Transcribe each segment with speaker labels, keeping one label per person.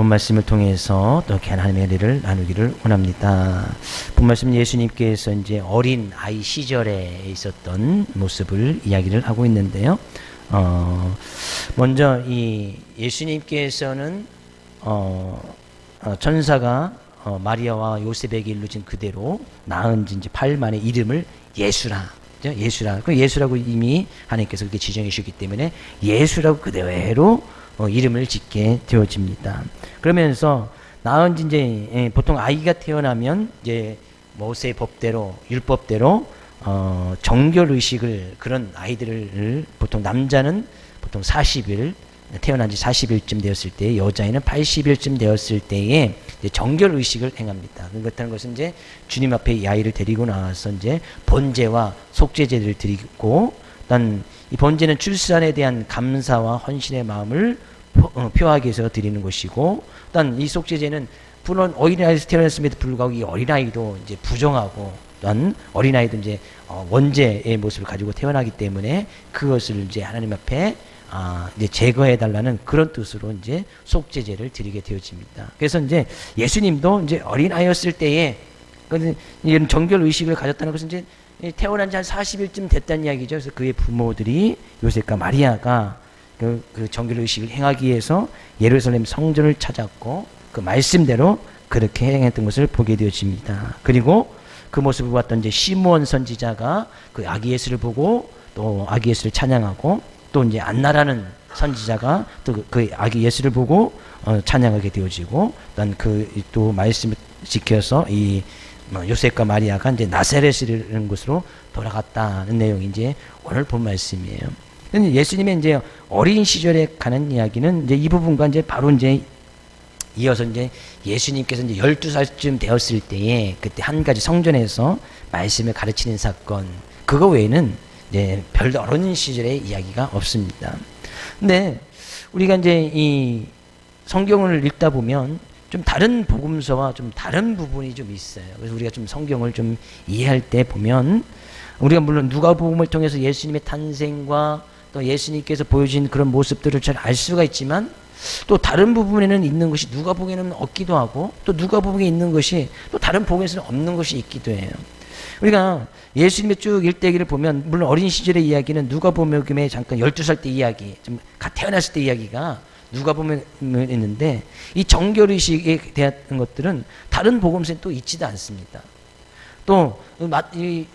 Speaker 1: 말씀을 통해서 또 하나님의 은혜를 나누기를 원합니다. 본 말씀 예수님께서 이제 어린 아이 시절에 있었던 모습을 이야기를 하고 있는데요. 먼저 이 예수님께서는 천사가 마리아와 요셉에게 일러진 그대로 낳은 지 이제 8일 만에 이름을 예수라. 예수라. 그 예수라고 이미 하나님께서 그렇게 지정해 주셨기 때문에 예수라고 그대로 이름을 짓게 되어집니다. 그러면서 낳은 지 이제 보통 아이가 태어나면 이제 모세 법대로 율법대로 정결 의식을 그런 아이들을 보통 남자는 보통 40일 태어난 지 40일쯤 되었을 때 여자애는 80일쯤 되었을 때에 이제 정결 의식을 행합니다. 그렇다는 것은 이제 주님 앞에 이 아이를 데리고 나와서 이제 번제와 속죄제를 드리고, 단 이 번제는 출산에 대한 감사와 헌신의 마음을 표하기 위해서 드리는 것이고, 단 이 속죄제는 물론 어린아이에서 태어났음에도 불구하고 이 어린아이도 이제 부정하고, 또한 어린아이도 이제 원죄의 모습을 가지고 태어나기 때문에 그것을 이제 하나님 앞에 이제 제거해 달라는 그런 뜻으로 이제 속죄제를 드리게 되어집니다. 그래서 이제 예수님도 이제 어린아이였을 때에 이런 정결 의식을 가졌다는 것은 이제 태어난 지 한 40일쯤 됐다는 이야기죠. 그래서 그의 부모들이 요셉과 마리아가 그 정결 의식을 행하기 위해서 예루살렘 성전을 찾았고 그 말씀대로 그렇게 행했던 것을 보게 되어집니다. 그리고 그 모습을 봤던 이제 시므온 선지자가 그 아기 예수를 보고 또 아기 예수를 찬양하고, 또 이제 안나라는 선지자가 또 그 아기 예수를 보고 찬양하게 되어지고, 난 그 또 말씀을 지켜서 이 요셉과 마리아가 이제 나사렛이라는 곳으로 돌아갔다는 내용이 이제 오늘 본 말씀이에요. 근데 예수님의 이제 어린 시절에 가는 이야기는 이제 이 부분과 이제 바로 이제 이어서 이제 예수님께서 이제 12살쯤 되었을 때에 그때 한 가지 성전에서 말씀을 가르치는 사건, 그거 외에는 이제 별 어린 시절의 이야기가 없습니다. 근데 우리가 이제 이 성경을 읽다 보면 좀 다른 복음서와 좀 다른 부분이 좀 있어요. 그래서 우리가 좀 성경을 좀 이해할 때 보면, 우리가 물론 누가복음을 통해서 예수님의 탄생과 또 예수님께서 보여진 그런 모습들을 잘 알 수가 있지만, 또 다른 부분에는 있는 것이 누가복음에는 없기도 하고, 또 누가복음에 있는 것이 또 다른 복음에서는 없는 것이 있기도 해요. 우리가 예수님의 쭉 일대기를 보면, 물론 어린 시절의 이야기는 누가복음에 잠깐 12살 때 이야기, 좀 태어났을 때 이야기가 누가복음에 있는데, 이 정결의식에 대한 것들은 다른 복음서에 또 있지도 않습니다. 또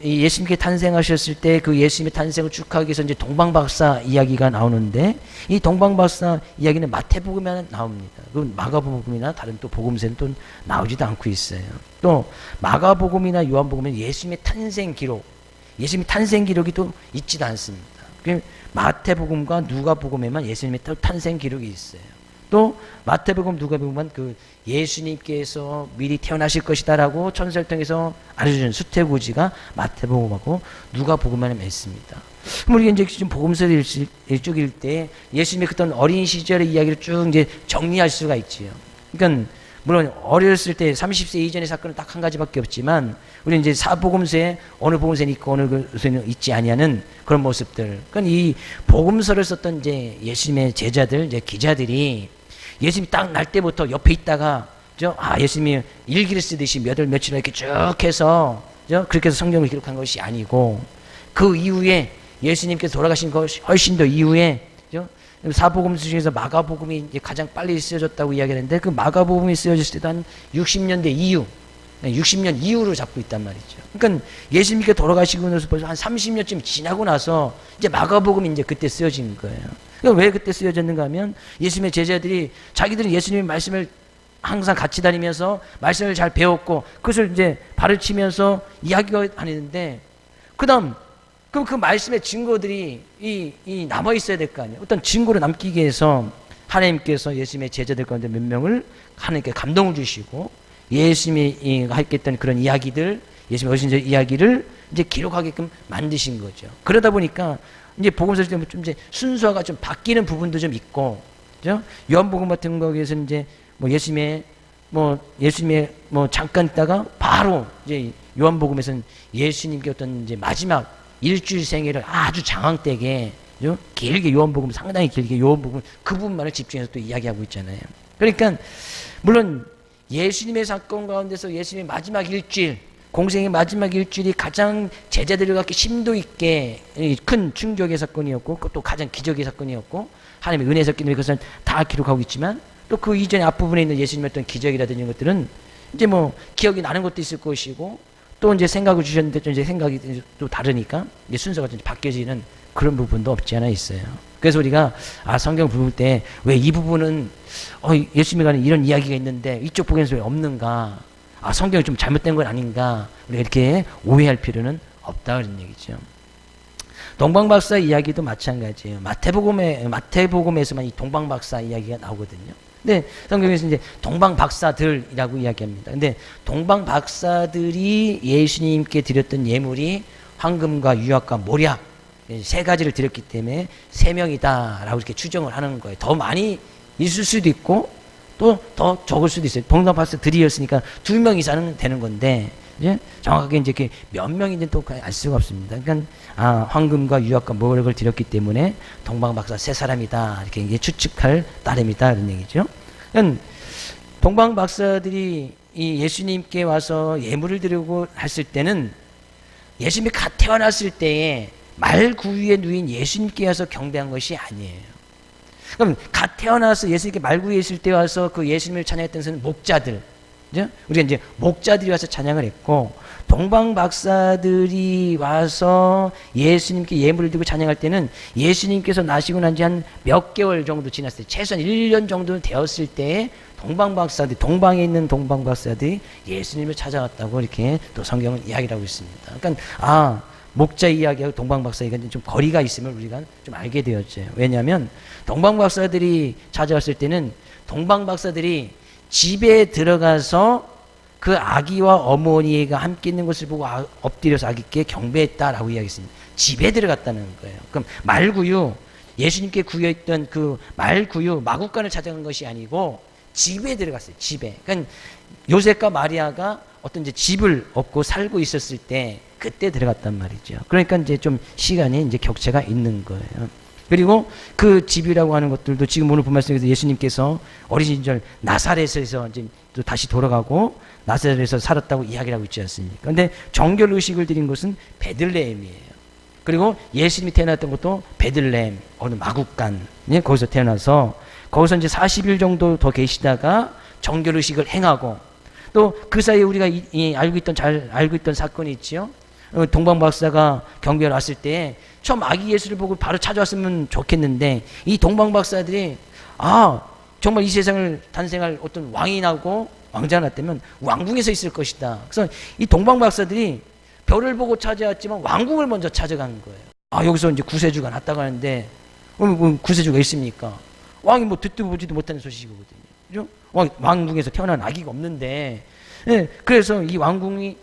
Speaker 1: 예수님께 탄생하셨을 때 그 예수님의 탄생을 축하하기 위해서 이제 동방박사 이야기가 나오는데, 이 동방박사 이야기는 마태복음에만 나옵니다. 그 마가복음이나 다른 또 복음서는 또 나오지도 않고 있어요. 또 마가복음이나 요한복음은 예수님의 탄생 기록, 예수님의 탄생 기록이 또 있지도 않습니다. 마태복음과 누가복음에만 예수님의 탄생 기록이 있어요. 또 마태복음, 누가복음은 그 예수님께서 미리 태어나실 것이다라고 천사를 통해서 알려주는 수태고지가 마태복음하고 누가복음만 있습니다. 그럼 우리가 이제 지금 복음서를 읽을 때 예수님의 그떤 어린 시절의 이야기를 쭉 이제 정리할 수가 있지요. 그러니까 물론 어렸을 때 30세 이전의 사건은 딱 한 가지밖에 없지만, 우리는 이제 사복음서에 어느 복음서는 있고 어느 복음서는 있지 아니하는 그런 모습들. 그러니까 이 복음서를 썼던 이제 예수님의 제자들, 이제 기자들이 예수님이 딱 날 때부터 옆에 있다가 예수님이 일기를 쓰듯이 몇 월 며칠 이렇게 쭉 해서 그렇게 해서 성경을 기록한 것이 아니고, 그 이후에 예수님께서 돌아가신 것이 훨씬 더 이후에 사복음서 중에서 마가복음이 이제 가장 빨리 쓰여졌다고 이야기하는데, 그 마가복음이 쓰여졌을 때도 한 60년대 이후, 60년 이후로 잡고 있단 말이죠. 그러니까 예수님께 돌아가시고 나서 벌써 한 30년쯤 지나고 나서 이제 마가복음이 이제 그때 쓰여진 거예요. 그러니까 왜 그때 쓰여졌는가 하면, 예수님의 제자들이 자기들은 예수님의 말씀을 항상 같이 다니면서 말씀을 잘 배웠고 그것을 이제 가르치면서 이야기가 하는데, 그다음 그럼 그 말씀의 증거들이 이 남아 있어야 될 거 아니에요. 어떤 증거를 남기기 위해서 하나님께서 예수님의 제자들 가운데 몇 명을 하나님께 감동을 주시고, 예수님이 했던 그런 이야기들, 예수님의 어린 시절 이야기를 이제 기록하게끔 만드신 거죠. 그러다 보니까 이제 복음서를 좀 이제 순서가 좀 바뀌는 부분도 좀 있고, 그죠? 요한복음 같은 거에서 이제 예수님의 잠깐 있다가 바로 이제 요한복음에서는 예수님께 어떤 이제 마지막 일주일 생애를 아주 장황되게 길게 요한복음 상당히 길게 요한복음 그 부분만을 집중해서 또 이야기하고 있잖아요. 그러니까 물론 예수님의 사건 가운데서 예수님의 마지막 일주일, 공생의 마지막 일주일이 가장 제자들을 갖기 심도 있게 큰 충격의 사건이었고 또 가장 기적의 사건이었고 하나님의 은혜 섞인 그것은 다 기록하고 있지만 또 그 이전에 앞부분에 있는 예수님의 어떤 기적이라든지 이런 것들은 이제 뭐 기억이 나는 것도 있을 것이고 또 이제 생각을 주셨는데 또 이제 생각이 또 다르니까 이제 순서가 좀 바뀌어지는 그런 부분도 없지 않아 있어요. 그래서 우리가 성경 볼 때 왜 이 부분은 예수님에 관한 이런 이야기가 있는데 이쪽 부분에서 왜 없는가? 성경이 좀 잘못된 건 아닌가? 우리가 이렇게 오해할 필요는 없다 그런 얘기죠. 동방박사 이야기도 마찬가지예요. 마태복음에서만 이 동방박사 이야기가 나오거든요. 근데 성경에서 이제 동방박사들이라고 이야기합니다. 근데 동방박사들이 예수님께 드렸던 예물이 황금과 유약과 모략 세 가지를 드렸기 때문에 3명이다라고 이렇게 추정을 하는 거예요. 더 많이 있을 수도 있고 또 더 적을 수도 있어요. 동방박사들이었으니까 2명 이상은 되는 건데 이제 정확하게 이제 몇 명인지 또 알 수가 없습니다. 그러니까 황금과 유약과 모략을 드렸기 때문에 동방박사 3사람이다 이렇게 이제 추측할 따름이다 이런 얘기죠. 그러니까 동방박사들이 이 예수님께 와서 예물을 드리고 했을 때는 예수님이 갓 태어났을 때에 말구유에 누인 예수님께 와서 경배한 것이 아니에요. 그럼 갓 태어나서 예수님께 말구유에 있을 때 와서 그 예수님을 찬양했던 것은 목자들, 그죠? 우리가 이제 목자들이 와서 찬양을 했고 동방박사들이 와서 예수님께 예물을 드리고 찬양할 때는 예수님께서 나시고 난 지 한 몇 개월 정도 지났을 때 최소한 1년 정도 되었을 때에 동방박사들, 동방에 있는 동방박사들이 예수님을 찾아왔다고 이렇게 또 성경은 이야기를 하고 있습니다. 그러니까 목자 이야기하고 동방박사 이야기가 좀 거리가 있음을 우리가 좀 알게 되었죠. 왜냐하면 동방박사들이 찾아왔을 때는 동방박사들이 집에 들어가서 그 아기와 어머니가 함께 있는 것을 보고 엎드려서 아기께 경배했다라고 이야기했습니다. 집에 들어갔다는 거예요. 그럼 말구유, 예수님께 구여있던 그 말구유, 마구간을 찾아간 것이 아니고 집에 들어갔어요. 집에. 그러니까 요셉과 마리아가 어떤 이제 집을 얻고 살고 있었을 때 그때 들어갔단 말이죠. 그러니까 이제 좀 시간이 이제 격차가 있는 거예요. 그리고 그 집이라고 하는 것들도 지금 오늘 본 말씀에서 예수님께서 어린 시절 나사렛에서 이제 또 다시 돌아가고 나사렛에서 살았다고 이야기를 하고 있지 않습니까? 근데 정결 의식을 드린 곳은 베들레헴이에요. 그리고 예수님이 태어났던 것도 베들레헴 어느 마국간 거기서 태어나서 거기서 이제 40일 정도 더 계시다가 정결 의식을 행하고 또 그 사이에 우리가 잘 알고 있던 사건이 있지요. 동방박사가 경배에 왔을 때 처음 아기 예수를 보고 바로 찾아왔으면 좋겠는데 이 동방박사들이 정말 이 세상을 탄생할 어떤 왕이 나고 왕자가 났다면 왕궁에서 있을 것이다. 그래서 이 동방박사들이 별을 보고 찾아왔지만 왕궁을 먼저 찾아간 거예요. 여기서 이제 구세주가 났다고 하는데 구세주가 있습니까? 왕이 뭐 듣도 보지도 못하는 소식이거든요. 그죠? 왕궁에서 태어난 아기가 없는데, 예, 그래서 이 왕이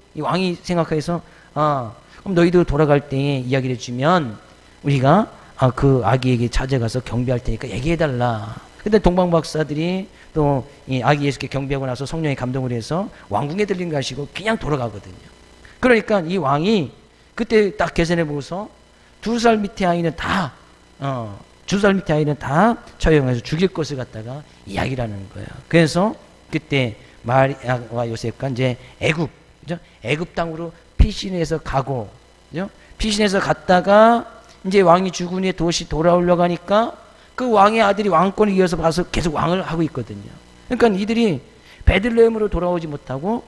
Speaker 1: 생각해서, 그럼 너희들 돌아갈 때 이야기를 해주면, 우리가, 그 아기에게 찾아가서 경배할 테니까 얘기해달라. 근데 동방박사들이 또 이 아기 예수께 경배하고 나서 성령의 감동을 해서 왕궁에 들린 거 하시고 그냥 돌아가거든요. 그러니까 이 왕이 그때 딱 계산해 보고서 2살 밑에 아이는 다, 2살 밑에 아이는 다 처형해서 죽일 것을 갖다가 이야기를 하는 거예요. 그래서 그때 마리아와 요셉과 이제 애굽 땅으로 피신해서 가고, 그죠? 피신해서 갔다가 이제 왕이 죽은 후에 도시 돌아오려고 하니까 그 왕의 아들이 왕권을 이어서 가서 계속 왕을 하고 있거든요. 그러니까 이들이 베들레헴으로 돌아오지 못하고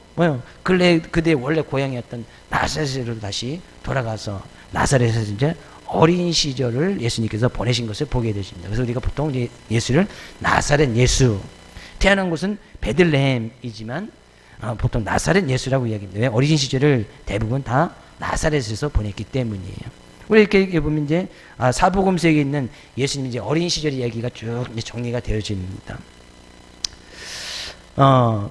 Speaker 1: 그대 원래 고향이었던 나사렛으로 다시 돌아가서 나사렛에서 이제 어린 시절을 예수님께서 보내신 것을 보게 되십니다. 그래서 우리가 보통 예수를 나사렛 예수, 태어난 곳은 베들레헴이지만 보통 나사렛 예수라고 이야기합니다. 왜? 어린 시절을 대부분 다 나사렛에서 보냈기 때문이에요. 우리 이렇게 보면 이제 사복음서에 있는 예수님 이제 어린 시절 이야기가 쭉 이제 정리가 되어집니다.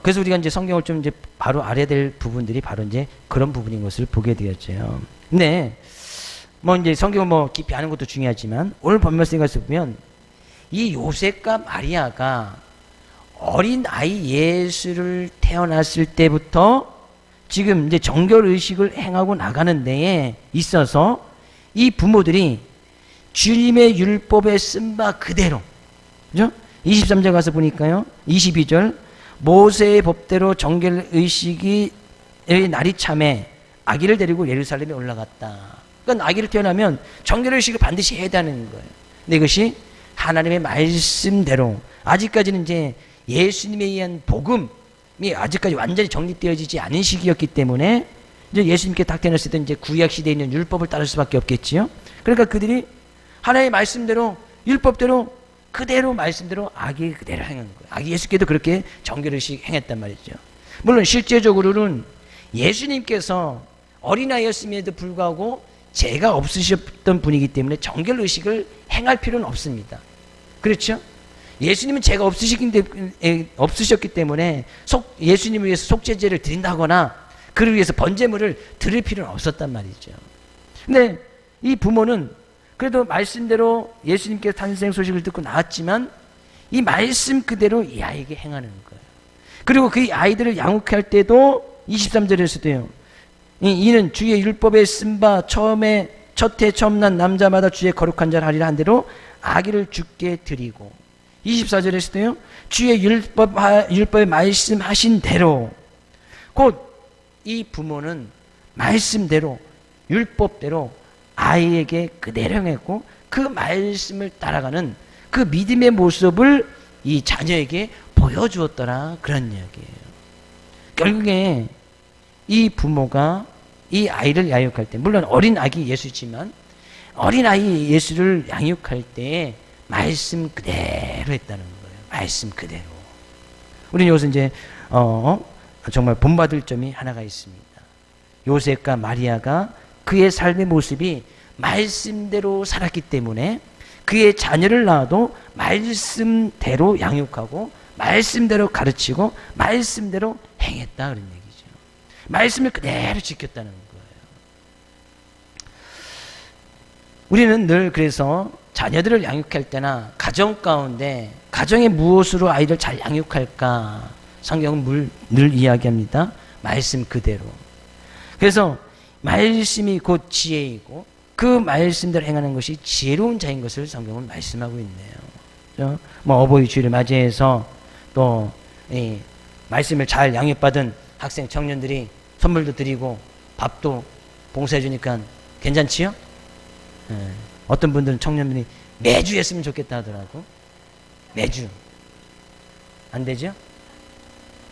Speaker 1: 그래서 우리가 이제 성경을 좀 이제 바로 알아야 될 부분들이 바로 이제 그런 부분인 것을 보게 되었죠. 근데 뭐 이제 성경을 뭐 깊이 아는 것도 중요하지만 오늘 본문에서 보면 이 요셉과 마리아가 어린 아이 예수를 태어났을 때부터 지금 이제 정결 의식을 행하고 나가는 데에 있어서 이 부모들이 주님의 율법에 쓴 바 그대로, 그죠? 23절 가서 보니까요. 22절 모세의 법대로 정결 의식이 날이 참에 아기를 데리고 예루살렘에 올라갔다. 그러니까 아기를 태어나면 정결 의식을 반드시 해야 되는 거예요. 근데 이것이 하나님의 말씀대로 아직까지는 이제 예수님에 의한 복음이 아직까지 완전히 정립되어지지 않은 시기였기 때문에 이제 예수님께 딱 태어났을 때 이제 구약 시대에 있는 율법을 따를 수밖에 없겠지요. 그러니까 그들이 하나님의 말씀대로 율법대로 그대로 말씀대로 아기 그대로 행한 거예요. 아기 예수께도 그렇게 정결의식 행했단 말이죠. 물론 실제적으로는 예수님께서 어린아이였음에도 불구하고 죄가 없으셨던 분이기 때문에 정결의식을 행할 필요는 없습니다. 그렇죠? 예수님은 죄가 없으셨기 때문에 예수님을 위해서 속죄제를 드린다거나 그를 위해서 번제물을 드릴 필요는 없었단 말이죠. 근데 이 부모는 그래도 말씀대로 예수님께서 탄생 소식을 듣고 나왔지만 이 말씀 그대로 이 아이에게 행하는 거예요. 그리고 그 아이들을 양육할 때도 23절에서도요. 이는 주의 율법에 쓴 바 첫해 처음 난 남자마다 주의 거룩한 자를 하리라 한 대로 아기를 주께 드리고 24절에서도요. 주의 율법에 말씀하신 대로 곧 이 부모는 말씀대로 율법대로 아이에게 그대로 행했고 그 말씀을 따라가는 그 믿음의 모습을 이 자녀에게 보여주었더라 그런 이야기예요. 결국에 이 부모가 이 아이를 양육할 때 물론 어린 아기 예수지만 어린 아이 예수를 양육할 때 말씀 그대로 했다는 거예요. 말씀 그대로. 우리는 여기서 이제 정말 본받을 점이 하나가 있습니다. 요셉과 마리아가 그의 삶의 모습이 말씀대로 살았기 때문에 그의 자녀를 낳아도 말씀대로 양육하고 말씀대로 가르치고 말씀대로 행했다 그런 얘기죠. 말씀을 그대로 지켰다는 거예요. 우리는 늘 그래서 자녀들을 양육할 때나 가정 가운데 가정의 무엇으로 아이를 잘 양육할까 성경은 늘 이야기합니다. 말씀 그대로. 그래서 말씀이 곧 지혜이고 그 말씀대로 행하는 것이 지혜로운 자인 것을 성경은 말씀하고 있네요. 어버이 주일을 맞이해서 또 말씀을 잘 양육받은 학생 청년들이 선물도 드리고 밥도 봉사해 주니까 괜찮지요? 어떤 분들은 청년들이 매주 했으면 좋겠다 하더라고. 매주. 안 되죠?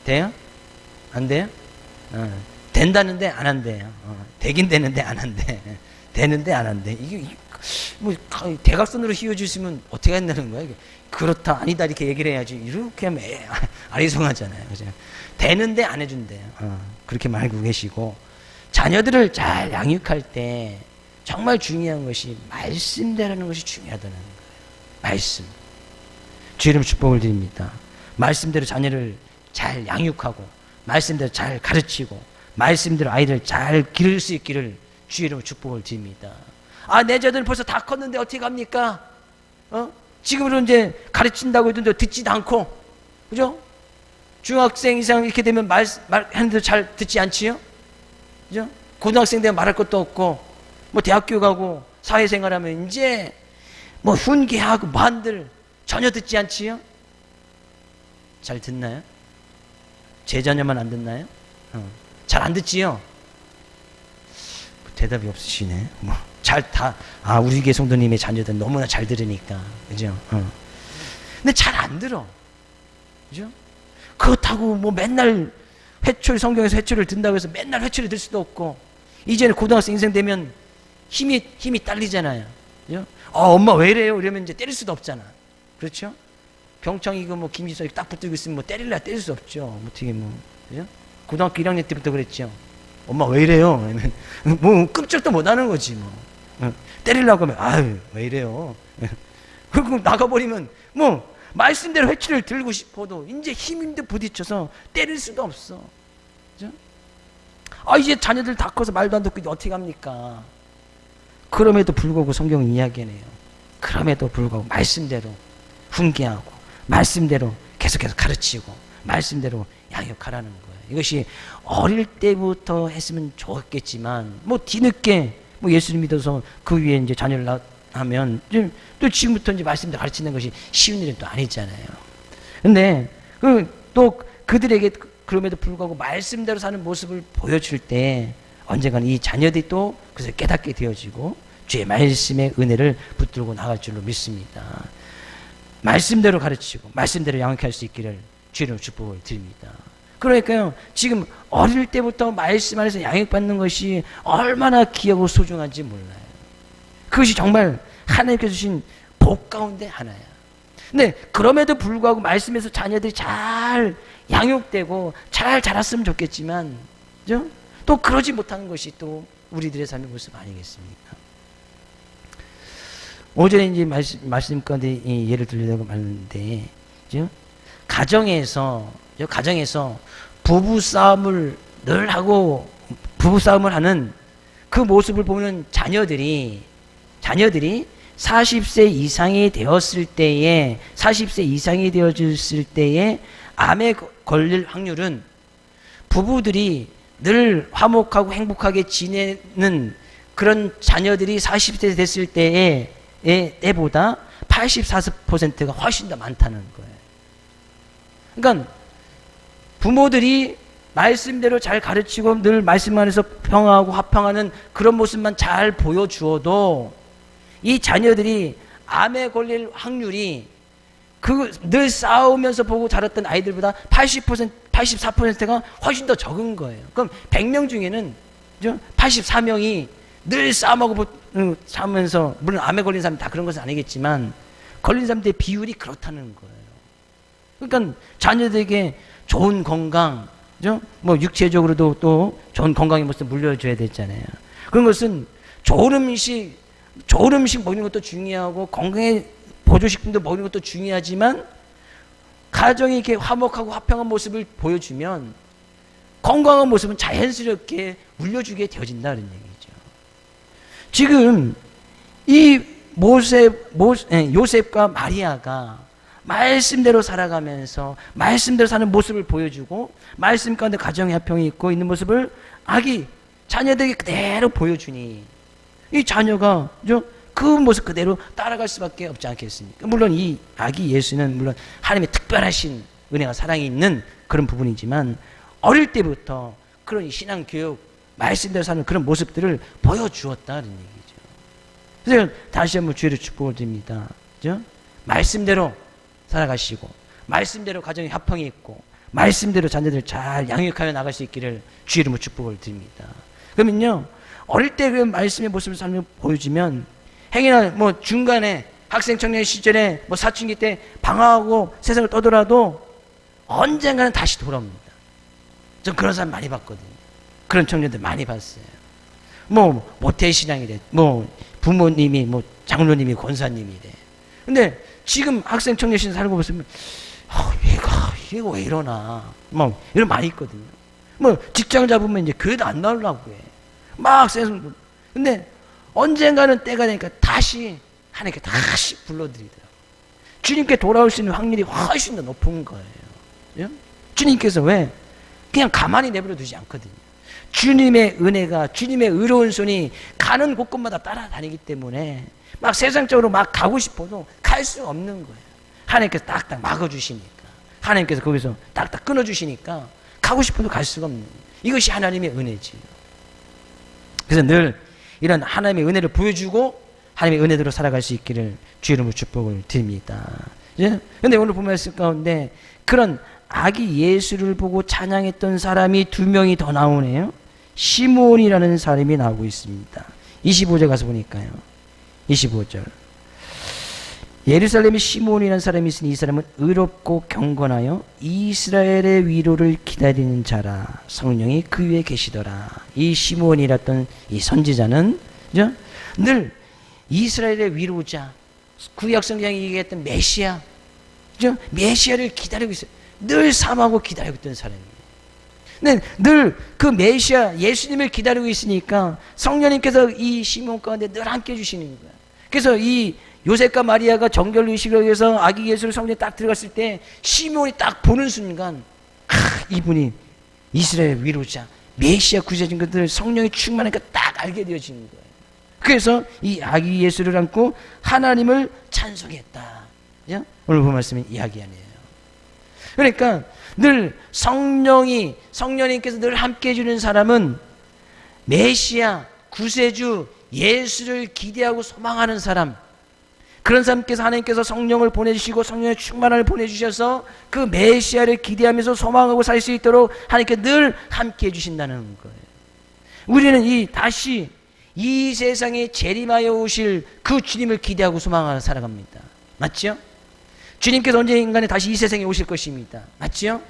Speaker 1: 돼요? 안 돼요? 된다는데 안 한대요. 되긴 되는데 안 한대. 되는데 안 한대. 이게 뭐 대각선으로 휘어주시면 어떻게 한다는 거야? 그렇다 아니다 이렇게 얘기를 해야지. 이렇게 하면 아리송하잖아요. 그죠? 되는데 안 해준대요. 그렇게 말고 계시고 자녀들을 잘 양육할 때 정말 중요한 것이 말씀대로는 것이 중요하다는 거예요. 말씀. 주 이름 축복을 드립니다. 말씀대로 자녀를 잘 양육하고 말씀대로 잘 가르치고 말씀대로 아이를 잘 기를 수 있기를 주 이름으로 축복을 드립니다. 내 자들은 벌써 다 컸는데 어떻게 갑니까? 지금으로 이제 가르친다고 해도 듣지도 않고 그죠? 중학생 이상 이렇게 되면 말하는데도 잘 듣지 않지요? 그죠? 고등학생 되면 말할 것도 없고 뭐 대학교 가고 사회생활하면 이제 뭐 훈계하고 만들 전혀 듣지 않지요? 잘 듣나요? 제 자녀만 안 듣나요? 잘 안 듣지요? 대답이 없으시네. 우리 교회 성도님의 자녀들 너무나 잘 들으니까, 그죠? 근데 잘 안 들어, 그죠? 그렇다고 뭐 맨날 성경에서 회초리를 든다고 해서 맨날 회초리 들 수도 없고, 이제는 고등학생 인생 되면 힘이 딸리잖아요, 그죠? 엄마 왜 이래요? 이러면 이제 때릴 수도 없잖아, 그렇죠? 병창이고 뭐 김지성이 딱 붙들고 있으면 뭐 때릴 수 없죠. 어떻게 그죠? 고등학교 1학년 때부터 그랬죠. 엄마 왜 이래요? 뭐 끔찍도 못 하는 거지 뭐. 때리려고 하면 왜 이래요? 그리고 나가버리면 뭐 말씀대로 회초리를 들고 싶어도 이제 힘인데 부딪혀서 때릴 수도 없어. 그죠? 이제 자녀들 다 커서 말도 안 듣고 어떻게 합니까? 그럼에도 불구하고 성경은 이야기해요. 그럼에도 불구하고 말씀대로 훈계하고 말씀대로 계속해서 가르치고 말씀대로 양육하라는 거예요. 이것이 어릴 때부터 했으면 좋았겠지만 뭐 뒤늦게 뭐 예수를 믿어서 그 위에 이제 자녀를 하면 또 지금부터 이제 말씀대로 가르치는 것이 쉬운 일은 또 아니잖아요. 근데 또 그들에게 그럼에도 불구하고 말씀대로 사는 모습을 보여줄 때 언젠가는 이 자녀들이 또 그것을 깨닫게 되어지고 주의 말씀의 은혜를 붙들고 나갈 줄로 믿습니다. 말씀대로 가르치고 말씀대로 양육할 수 있기를 주의 축복을 드립니다. 그러니까요, 지금 어릴 때부터 말씀 안에서 양육받는 것이 얼마나 귀하고 소중한지 몰라요. 그것이 정말 하나님께서 주신 복 가운데 하나야. 근데 그럼에도 불구하고 말씀에서 자녀들이 잘 양육되고 잘 자랐으면 좋겠지만, 그죠? 또 그러지 못하는 것이 또 우리들의 삶의 모습 아니겠습니까? 오전에 이제 말씀 가운데 예를 들려고 하는데, 가정에서 부부싸움을 늘 하고 부부싸움을 하는 그 모습을 보는 자녀들이 40세 이상이 되었을 때에 40세 이상이 되어졌을 때에 암에 걸릴 확률은 부부들이 늘 화목하고 행복하게 지내는 그런 자녀들이 40세 됐을 때보다 84%가 훨씬 더 많다는 거예요. 그러니까 부모들이 말씀대로 잘 가르치고 늘 말씀 안에서 평화하고 화평하는 그런 모습만 잘 보여주어도 이 자녀들이 암에 걸릴 확률이 늘 싸우면서 보고 자랐던 아이들보다 80%, 84%가 훨씬 더 적은 거예요. 그럼 100명 중에는 84명이 늘 싸움하고 싸우면서, 물론 암에 걸린 사람이 다 그런 것은 아니겠지만 걸린 사람들의 비율이 그렇다는 거예요. 그러니까 자녀들에게 좋은 건강, 뭐 육체적으로도 또 좋은 건강의 모습을 물려줘야 되잖아요. 그런 것은 좋은 음식 먹는 것도 중요하고 건강에 보조식품도 먹는 것도 중요하지만 가정이 이렇게 화목하고 화평한 모습을 보여주면 건강한 모습은 자연스럽게 물려주게 되어진다는 얘기죠. 지금 이 요셉과 마리아가 말씀대로 살아가면서 말씀대로 사는 모습을 보여주고 말씀 가운데 가정의 화평이 있고 있는 모습을 자녀들에게 그대로 보여주니 이 자녀가 그 모습 그대로 따라갈 수밖에 없지 않겠습니까? 물론 이 아기 예수는 물론 하나님의 특별하신 은혜와 사랑이 있는 그런 부분이지만 어릴 때부터 그런 신앙 교육, 말씀대로 사는 그런 모습들을 보여주었다는 얘기죠. 그래서 다시 한번 주의를 축복을 드립니다. 그죠? 말씀대로 살아가시고 말씀대로 가정에 화평이 있고 말씀대로 자녀들 잘 양육하여 나갈 수 있기를 주의 이름으로 축복을 드립니다. 그러면요, 어릴 때 그 말씀의 모습을 삶을 보여주면 행여나 뭐 중간에 학생 청년 시절에 뭐 사춘기 때 방황하고 세상을 떠돌아도 언젠가는 다시 돌아옵니다. 전 그런 사람 많이 봤거든요. 그런 청년들 많이 봤어요. 뭐 모태신앙이래, 뭐 부모님이 뭐 장로님이 권사님이래. 근데 지금 학생 청년 시절 살고 보시면 얘가 왜 이러나 뭐 이런 많이 있거든요. 뭐 직장 잡으면 이제 교회도 안 나오려고 해. 막 세상. 근데 언젠가는 때가 되니까 다시 하나님께 다시 불러드리더라고요. 주님께 돌아올 수 있는 확률이 훨씬 더 높은 거예요. 주님께서 왜 그냥 가만히 내버려 두지 않거든요. 주님의 은혜가, 주님의 의로운 손이 가는 곳곳마다 따라다니기 때문에 막 세상적으로 막 가고 싶어도 갈 수 없는 거예요. 하나님께서 딱딱 막아주시니까, 하나님께서 거기서 딱딱 끊어주시니까 가고 싶어도 갈 수가 없는 거예요. 이것이 하나님의 은혜지요. 그래서 늘 이런 하나님의 은혜를 보여주고 하나님의 은혜대로 살아갈 수 있기를 주의 이름으로 축복을 드립니다. 그런데 오늘 보면 말씀 가운데 그런 아기 예수를 보고 찬양했던 사람이 2명이 더 나오네요. 시므온이라는 사람이 나오고 있습니다. 25절 가서 보니까요. 25절. 예루살렘에 시므온이라는 사람이 있으니 이 사람은 의롭고 경건하여 이스라엘의 위로를 기다리는 자라. 성령이 그 위에 계시더라. 이 시므온이랬던 이 선지자는 늘 이스라엘의 위로자, 구약 성경이 얘기했던 메시아, 메시아를 기다리고 있어요. 늘 삼하고 기다리고 있던 사람이에요. 근데 늘 그 메시아 예수님을 기다리고 있으니까 성령님께서 이 시므온 가운데 늘 함께 해주시는 거예요. 그래서 이 요셉과 마리아가 정결 의식을 위해서 아기 예수를 성전에 딱 들어갔을 때 시므온이 딱 보는 순간 이분이 이스라엘 위로자 메시아 구세주인 것들 성령이 충만하니까 딱 알게 되어지는 거예요. 그래서 이 아기 예수를 안고 하나님을 찬송했다. 그죠? 오늘 본 말씀이 이야기하네요. 그러니까 늘 성령님께서 늘 함께 해주는 사람은 메시아, 구세주, 예수를 기대하고 소망하는 사람, 그런 사람께서 하나님께서 성령을 보내주시고 성령의 충만함을 보내주셔서 그 메시아를 기대하면서 소망하고 살 수 있도록 하나님께 늘 함께 해주신다는 거예요. 우리는 다시 이 세상에 재림하여 오실 그 주님을 기대하고 소망하며 살아갑니다. 맞죠? 주님께서 언젠가는 다시 이 세상에 오실 것입니다. 맞죠?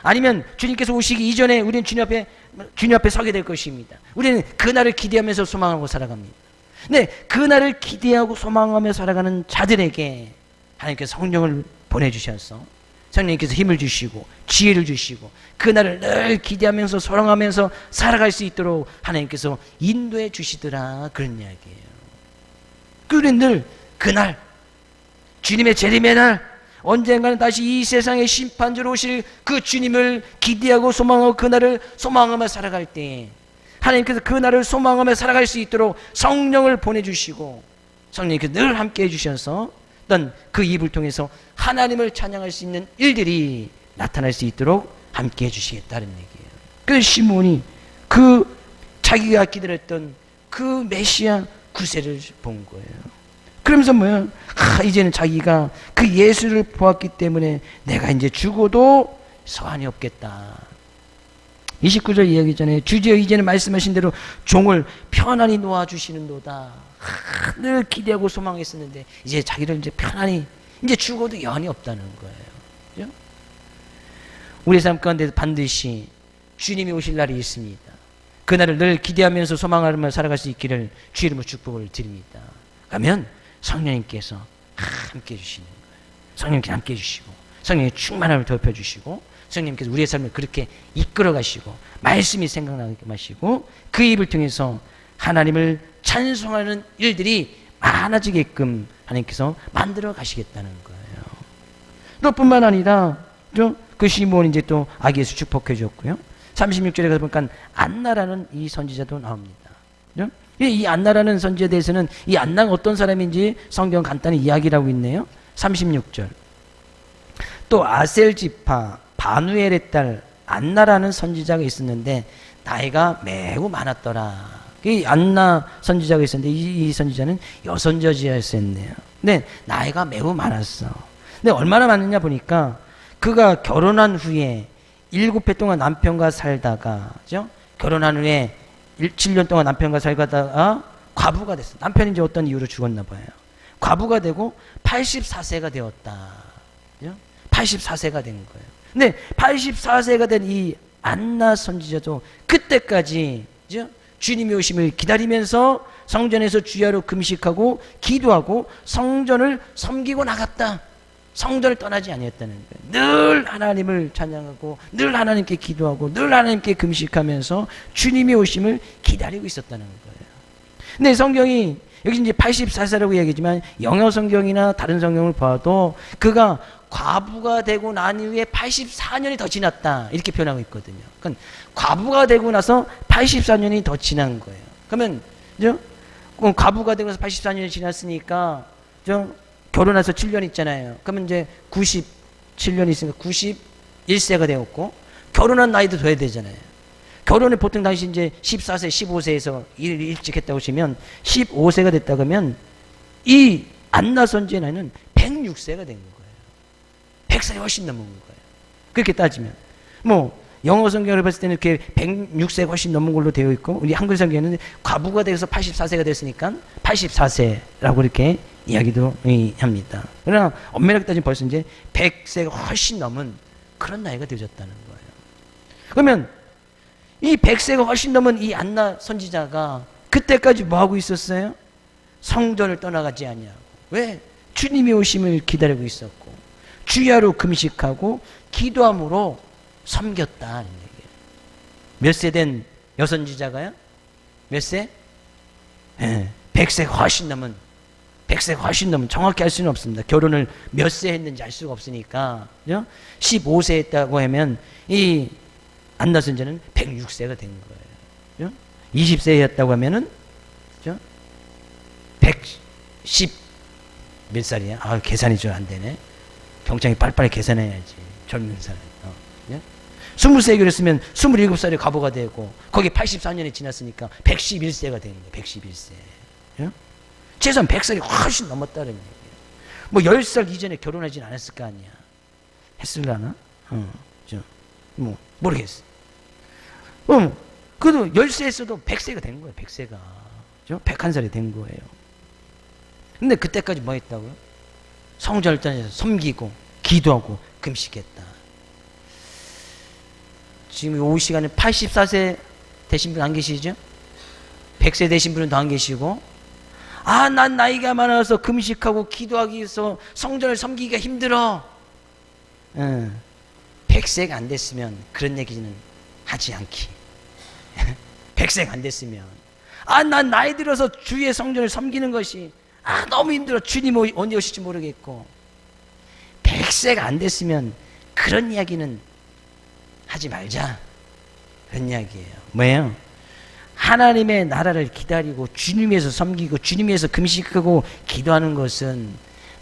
Speaker 1: 아니면 주님께서 오시기 이전에 우리는 주님 앞에 서게 될 것입니다. 우리는 그날을 기대하면서 소망하고 살아갑니다. 네, 그날을 기대하고 소망하며 살아가는 자들에게 하나님께서 성령을 보내주셔서 성령님께서 힘을 주시고 지혜를 주시고 그날을 늘 기대하면서 소망하면서 살아갈 수 있도록 하나님께서 인도해 주시더라, 그런 이야기예요. 우리는 늘 그날, 주님의 재림의 날, 언젠가는 다시 이 세상의 심판주로 오실 그 주님을 기대하고 소망하고 그날을 소망하며 살아갈 때에 하나님께서 그날을 소망하며 살아갈 수 있도록 성령을 보내주시고 성령님께서 늘 함께 해주셔서 어떤 그 입을 통해서 하나님을 찬양할 수 있는 일들이 나타날 수 있도록 함께 해주시겠다는 얘기예요. 그래서 시몬이 자기가 기다렸던 그 메시아 구세를 본 거예요. 그러면서 뭐야? 이제는 자기가 그 예수를 보았기 때문에 내가 이제 죽어도 소환이 없겠다. 29절 이야기잖아요. 주지여 이제는 말씀하신 대로 종을 편안히 놓아주시는도다. 늘 기대하고 소망했었는데 이제 자기를 이제 편안히, 이제 죽어도 여한이 없다는 거예요. 그죠? 우리 삶 가운데 반드시 주님이 오실 날이 있습니다. 그날을 늘 기대하면서 소망하며 살아갈 수 있기를 주 이름으로 축복을 드립니다. 그러면 성령님께서 함께 해주시는 거예요. 성령님께서 함께 해주시고 성령의 충만함을 덮여주시고 성령님께서 우리의 삶을 그렇게 이끌어 가시고 말씀이 생각나게 하시고 그 입을 통해서 하나님을 찬송하는 일들이 많아지게끔 하나님께서 만들어 가시겠다는 거예요. 또 뿐만 아니라 그 시몬이 이제 또 아기 예수 축복해 주었고요. 36절에 가서 보니까 안나라는 이 선지자도 나옵니다. 이 안나라는 선지자에 대해서는 이 안나가 어떤 사람인지 성경 간단히 이야기를 하고 있네요. 36절. 또 아셀 지파 바누엘의 딸 안나라는 선지자가 있었는데 나이가 매우 많았더라. 이 안나 선지자가 있었는데 이 선지자는 여선저지였었네요. 근데 나이가 매우 많았어. 근데 얼마나 많았냐 보니까 그가 결혼한 후에 7해 동안 남편과 살다가, 그죠? 결혼한 후에 7년 동안 남편과 살다가 과부가 됐어. 남편이 이제 어떤 이유로 죽었나 봐요. 과부가 되고 84세가 되었다. 그죠? 84세가 된 거예요. 근데 84세가 된 이 안나 선지자도 그때까지, 그죠? 주님이 오심을 기다리면서 성전에서 주야로 금식하고 기도하고 성전을 섬기고 나갔다. 성전을 떠나지 아니했다는 거예요. 늘 하나님을 찬양하고 늘 하나님께 기도하고 늘 하나님께 금식하면서 주님이 오심을 기다리고 있었다는 거예요. 근데 성경이 여기 이제 84세라고 얘기하지만 영어 성경이나 다른 성경을 봐도 그가 과부가 되고 난 이후에 84년이 더 지났다 이렇게 표현하고 있거든요. 그러니까 과부가 되고 나서 84년이 더 지난 거예요. 그러면 과부가 되고 나서 84년이 지났으니까 결혼해서 7년 있잖아요. 그러면 이제 97년 있으니까 91세가 되었고 결혼한 나이도 돼야 되잖아요. 결혼을 보통 당시 이제 14세, 15세에서 일찍 했다고 치면 15세가 됐다 그러면 이 안나 선지의 나이는 106세가 된 거예요. 100살이 훨씬 넘은 거예요. 그렇게 따지면 영어 성경을 봤을 때는 이렇게 106세가 훨씬 넘은 걸로 되어 있고 우리 한글 성경에는 과부가 돼서 84세가 됐으니까 84세라고 이렇게 이야기도 합니다. 그러나 엄밀하게 따지면 벌써 이제 100세가 훨씬 넘은 그런 나이가 되어졌다는 거예요. 그러면 이 100세가 훨씬 넘은 이 안나 선지자가 그때까지 뭐 하고 있었어요? 성전을 떠나가지 아니하고. 왜? 주님이 오심을 기다리고 있었고 주야로 금식하고 기도함으로 섬겼다는 얘기예요. 몇 세 된 여선지자가요? 몇 세? 100세가 훨씬 넘은 100세가 훨씬 넘은, 정확히 알 수는 없습니다. 결혼을 몇 세 했는지 알 수가 없으니까 15세 했다고 하면 이 안나 선지자는 106세가 된 거예요. 20세 했다고 하면은 110 몇 살이야? 아, 계산이 좀 안 되네. 병장이 빨리빨리 계산해야지. 젊은 사람. 예? 20세 그랬으면 27살에 과부가 되고, 거기 84년이 지났으니까 111세가 되는 거예요. 111세. 예? 최소한 100살이 훨씬 넘었다는 얘기예요. 뭐 10살 이전에 결혼하진 않았을 거 아니야. 했을라나? 뭐 모르겠어. 그래도 10세에서도 100세가 된 거예요. 100세가. 101살이 된 거예요. 근데 그때까지 뭐 했다고요? 성전을 섬기고 기도하고 금식했다. 지금 이 시간에 84세 되신 분 안 계시죠? 100세 되신 분은 더 안 계시고, 아, 난 나이가 많아서 금식하고 기도하기 위해서 성전을 섬기기가 힘들어. 100세가 안 됐으면 그런 얘기는 하지 않기. 100세가 안 됐으면, 아, 난 나이 들어서 주의 성전을 섬기는 것이 너무 힘들어. 주님 언제 오실지 모르겠고. 100세가 안 됐으면 그런 이야기는 하지 말자. 그런 이야기예요. 뭐예요? 하나님의 나라를 기다리고 주님 위해서 섬기고 주님 위해서 금식하고 기도하는 것은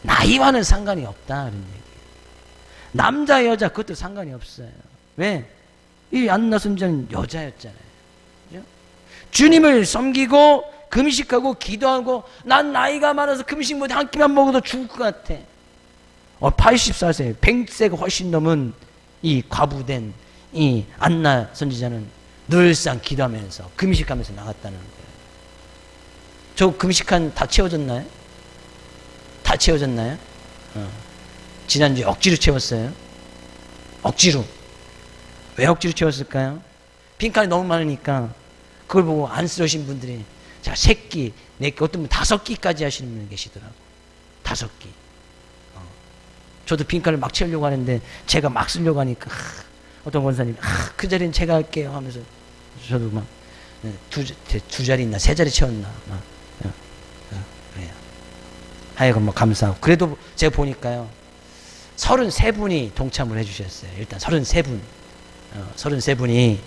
Speaker 1: 나이와는 상관이 없다. 그런 얘기예요. 남자 여자 그것도 상관이 없어요. 왜? 이 안나 선지자는 여자였잖아요. 그죠? 주님을 섬기고 금식하고 기도하고, 난 나이가 많아서 금식 못해 한 끼만 먹어도 죽을 것 같아. 84세, 100세가 훨씬 넘은 이 과부된 이 안나 선지자는 늘상 기도하면서 금식하면서 나갔다는 거예요. 저 금식한 다 채워졌나요? 다 채워졌나요? 지난주에 억지로 채웠어요. 억지로. 왜 억지로 채웠을까요? 빈칸이 너무 많으니까. 그걸 보고 안쓰러우신 분들이, 자, 3끼, 4끼, 어떤 분 5끼까지 하시는 분이 계시더라고. 5끼. 저도 빈칸을 막 채우려고 하는데 제가 막 쓰려고 하니까 어떤 권사님이 그 자리는 제가 할게요 하면서, 저도 막 두 자리 있나 3자리 채웠나 막 그래요. 하여간 뭐 감사하고, 그래도 제가 보니까요 33분이 동참을 해주셨어요. 일단 33분 33분이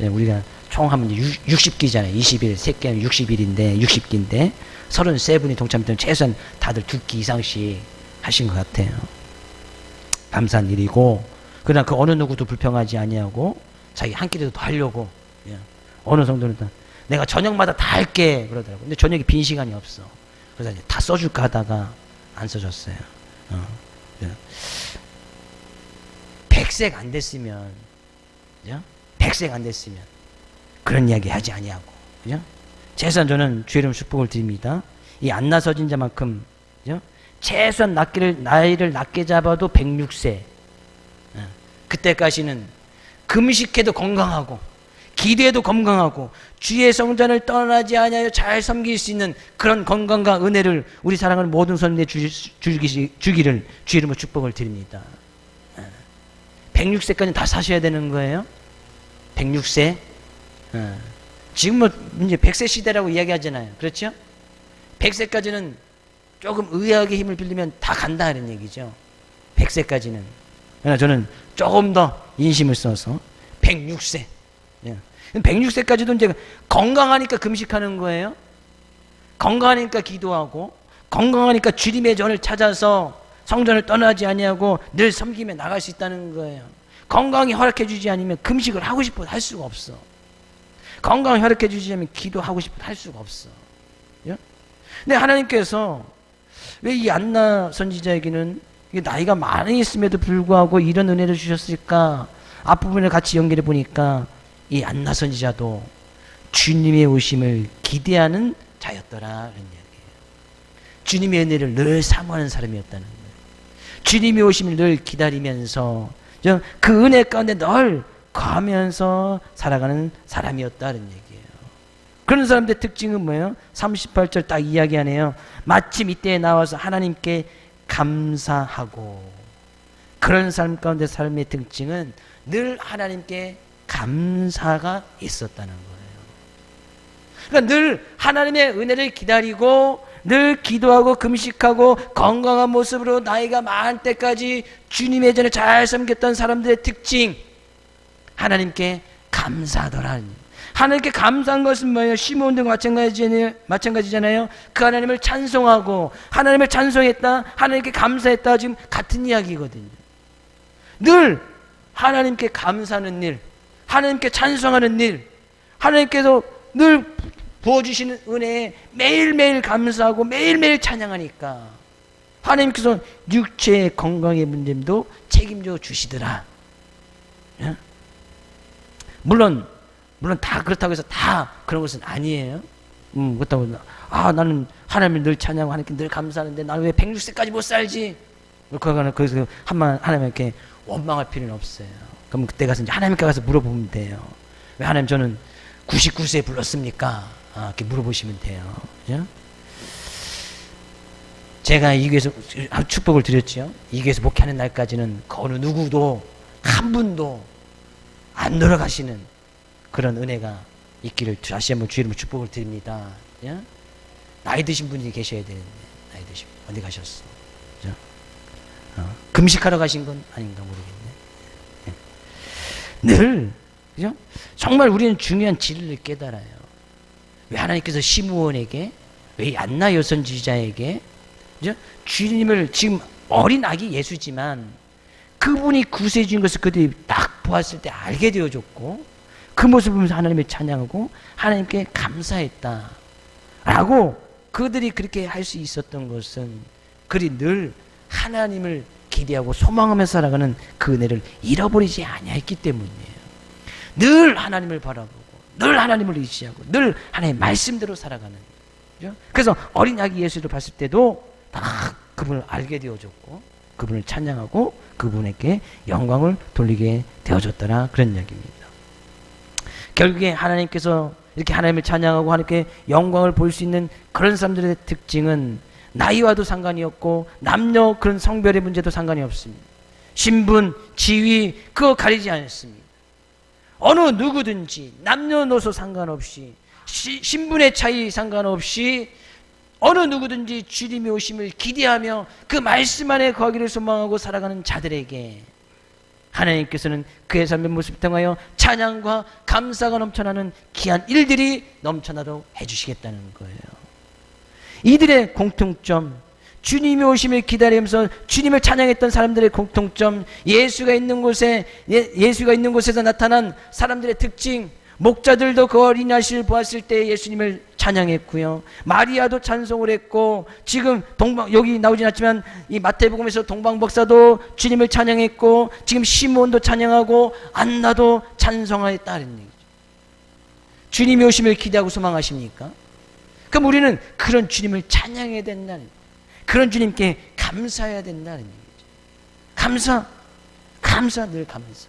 Speaker 1: 우리가 총 하면 60기잖아요 20일 3끼는 60일인데 60기인데 33분이 동참했더니 최소한 다들 2끼 이상씩 하신 것 같아요. 감사한 일이고, 그러나 그 어느 누구도 불평하지 아니하고 자기 한 끼라도 더 하려고, 어느 정도는 내가 저녁마다 다 할게 그러더라고. 근데 저녁에 빈 시간이 없어. 그래서 이제 다 써줄까 하다가 안 써줬어요. 100세가 안 됐으면, 그죠? 100세가 안 됐으면 그런 이야기 하지 아니하고, 그죠? 최소한 저는 주의 이름 축복을 드립니다. 이 안나 선지자만큼, 그죠? 최소한 나이를 낮게 잡아도 106세. 그때까지는 금식해도 건강하고 기도해도 건강하고 주의 성전을 떠나지 아니하여 잘 섬길 수 있는 그런 건강과 은혜를 우리 사랑하는 모든 성도에 주기를 주의 이름으로 축복을 드립니다. 106세까지 다 사셔야 되는 거예요. 106세. 지금 뭐 이제 100세 시대라고 이야기하잖아요. 그렇죠? 100세까지는 조금 의학의 힘을 빌리면 다 간다 이런 얘기죠. 100세까지는. 그러나 저는 조금 더 인심을 써서 106세. 106세까지도 이제 건강하니까 금식하는 거예요. 건강하니까 기도하고, 건강하니까 주님의 전을 찾아서 성전을 떠나지 아니하고 늘 섬기며 나갈 수 있다는 거예요. 건강이 허락해 주지 않으면 금식을 하고 싶어도 할 수가 없어. 건강을 허락해 주지 않으면 기도하고 싶어도 할 수가 없어. 근데 하나님께서 왜 이 안나 선지자에게는 나이가 많이 있음에도 불구하고 이런 은혜를 주셨을까? 앞부분을 같이 연결해 보니까 이 안나 선지자도 주님의 오심을 기대하는 자였더라 이런 이야기예요. 주님의 은혜를 늘 사모하는 사람이었다는 거예요. 주님의 오심을 늘 기다리면서 그 은혜 가운데 늘 거하면서 살아가는 사람이었다는 얘기예요. 그런 사람들의 특징은 뭐예요? 38절 딱 이야기하네요. 마침 이때에 나와서 하나님께 감사하고. 그런 사람 가운데 삶의 특징은 늘 하나님께 감사가 있었다는 거예요. 그러니까 늘 하나님의 은혜를 기다리고 늘 기도하고 금식하고 건강한 모습으로 나이가 많을 때까지 주님의 전에 잘 섬겼던 사람들의 특징, 하나님께 감사하더라. 하나님께 감사한 것은 뭐예요? 시므온도 마찬가지잖아요. 그 하나님을 찬송하고 하나님을 찬송했다, 하나님께 감사했다, 지금 같은 이야기거든요. 늘 하나님께 감사하는 일, 하나님께 찬송하는 일, 하나님께서 늘 부어주시는 은혜에 매일매일 감사하고 매일매일 찬양하니까 하나님께서 육체의 건강의 문제도 책임져 주시더라. 예? 물론 다 그렇다고 해서 다 그런 것은 아니에요. 그렇다고 나는 하나님을 늘 찬양하고 하나님께 늘 감사하는데 나는 왜 106세까지 못 살지? 그래서 하나님께 원망할 필요는 없어요. 그럼 그때 가서 이제 하나님께 가서 물어보면 돼요. 왜 하나님 저는 99세에 불렀습니까? 이렇게 물어보시면 돼요. 그죠? 제가 이 교회에서 축복을 드렸죠. 이 교회에서 목회하는 날까지는 그 어느 누구도 한 분도 안 돌아가시는 그런 은혜가 있기를 다시 한번 주의 이름으로 축복을 드립니다. 예? 나이 드신 분이 계셔야 되는데 나이 드신 분 어디 가셨어? 그죠? 금식하러 가신 건 아닌가 모르겠네. 늘 그죠? 정말 우리는 중요한 진리를 깨달아요. 왜 하나님께서 시므온에게, 왜 안나 여선지자에게, 그죠? 주님을 지금 어린 아기 예수지만 그분이 구세주인 것을 그들이 딱 보았을 때 알게 되어줬고 그 모습을 보면서 하나님을 찬양하고 하나님께 감사했다 라고 그들이 그렇게 할 수 있었던 것은 그들이 늘 하나님을 기대하고 소망하며 살아가는 그 은혜를 잃어버리지 아니했기 때문이에요. 늘 하나님을 바라보고 늘 하나님을 의지하고 늘 하나님의 말씀대로 살아가는, 그죠? 그래서 어린 아기 예수를 봤을 때도 다 그분을 알게 되어줬고 그분을 찬양하고 그분에게 영광을 돌리게 되어줬더라, 그런 이야기입니다. 결국에 하나님께서 이렇게 하나님을 찬양하고 하나님께 영광을 볼 수 있는 그런 사람들의 특징은 나이와도 상관이 없고 남녀 그런 성별의 문제도 상관이 없습니다. 신분, 지위 그거 가리지 않습니다. 어느 누구든지 남녀노소 상관없이 신분의 차이 상관없이 어느 누구든지 주님이 오심을 기대하며 그 말씀 안에 거기를 소망하고 살아가는 자들에게 하나님께서는 그의 삶의 모습을 통하여 찬양과 감사가 넘쳐나는 귀한 일들이 넘쳐나도록 해주시겠다는 거예요. 이들의 공통점, 주님이 오심을 기다리면서 주님을 찬양했던 사람들의 공통점, 예수가 있는 곳에서 나타난 사람들의 특징, 목자들도 그 어린 아이를 보았을 때 예수님을 찬양했고요. 마리아도 찬송을 했고, 지금 여기 나오진 않지만 이 마태복음에서 동방박사도 주님을 찬양했고, 지금 시므온도 찬양하고 안나도 찬송했다는 얘기죠. 주님이 오심을 기대하고 소망하십니까? 그럼 우리는 그런 주님을 찬양해야 된다는 거예요. 그런 주님께 감사해야 된다는 얘기죠. 늘 감사.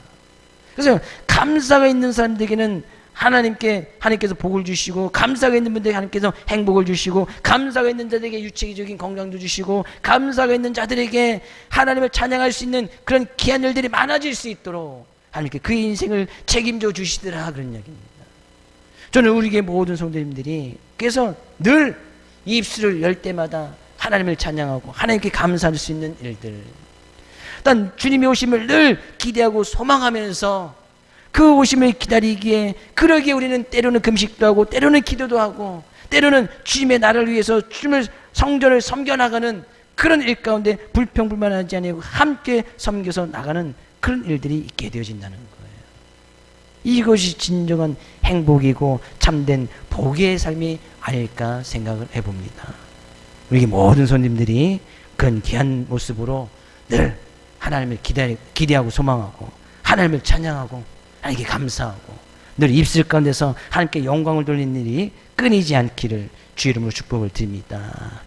Speaker 1: 그래서 감사가 있는 사람들에게는 하나님께서 복을 주시고, 감사가 있는 분들에게 하나님께서 행복을 주시고, 감사가 있는 자들에게 유체적인 건강도 주시고, 감사가 있는 자들에게 하나님을 찬양할 수 있는 그런 귀한 일들이 많아질 수 있도록 하나님께 그의 인생을 책임져 주시더라, 그런 이야기입니다. 저는 우리에게 모든 성도님들이 그래서 늘 입술을 열 때마다 하나님을 찬양하고 하나님께 감사할 수 있는 일들, 일단 주님의 오심을 늘 기대하고 소망하면서 그 오심을 기다리기에, 그러기에 우리는 때로는 금식도 하고 때로는 기도도 하고 때로는 주님의 나라를 위해서 주님을 성전을 섬겨나가는 그런 일 가운데 불평불만하지 아니하고 함께 섬겨서 나가는 그런 일들이 있게 되어진다는 거예요. 이것이 진정한 행복이고 참된 복의 삶이 아닐까 생각을 해봅니다. 우리 모든 손님들이 그런 귀한 모습으로 늘 하나님을 기대하고 소망하고 하나님을 찬양하고 하나님께 감사하고 늘 입술 가운데서 하나님께 영광을 돌리는 일이 끊이지 않기를 주 이름으로 축복을 드립니다.